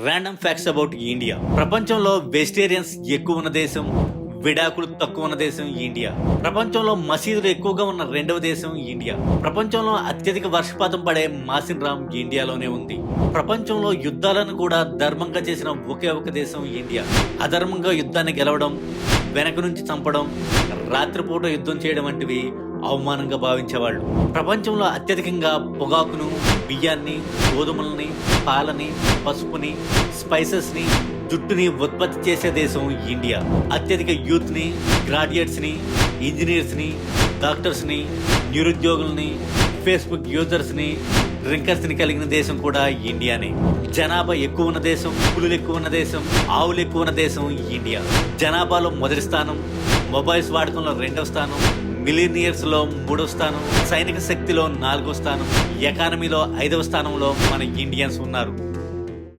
Random facts about India. ప్రపంచంలో vegetarians ఎక్కువ ఉన్న దేశం, విడాకులు తక్కువ ఉన్న దేశం ఇండియా. ప్రపంచంలో మసీదులు ఎక్కువగా ఉన్న రెండవ దేశం ఇండియా. ప్రపంచంలో అత్యధిక వర్షపాతం పడే మాసిన్ రామ్ ఇండియాలోనే ఉంది. ప్రపంచంలో యుద్ధాలను కూడా ధర్మంగా చేసిన ఒకే ఒక దేశం ఇండియా. అధర్మంగా యుద్ధాన్ని గెలవడం, వెనక నుంచి చంపడం, రాత్రిపూట యుద్ధం చేయడం వంటివి అవమానంగా భావించేవాళ్ళు. ప్రపంచంలో అత్యధికంగా పొగాకును, బియ్యాన్ని, గోధుమలని, పాలని, పసుపుని, స్పైసెస్ ని, జుట్టుని ఉత్పత్తి చేసే దేశం ఇండియా. అత్యధిక యూత్ ని, గ్రాడ్యుయేట్స్ ని, ఇంజనీర్స్ ని, డాక్టర్స్ ని, నిరుద్యోగుల్ని, ఫేస్బుక్ యూజర్స్ ని, డ్రింకర్స్ ని కలిగిన దేశం కూడా ఇండియానే. జనాభా ఎక్కువ ఉన్న దేశం, పులులు ఎక్కువ ఉన్న దేశం, ఆవులు ఎక్కువ ఉన్న దేశం ఇండియా. జనాభాలో మొదటి స్థానం, మొబైల్స్ వాడకంలో రెండవ స్థానం, మిలీనియర్స్ లో మూడవ స్థానం, సైనిక శక్తిలో 4వ స్థానం, ఎకానమీలో 5వ స్థానంలో మన ఇండియన్స్ ఉన్నారు.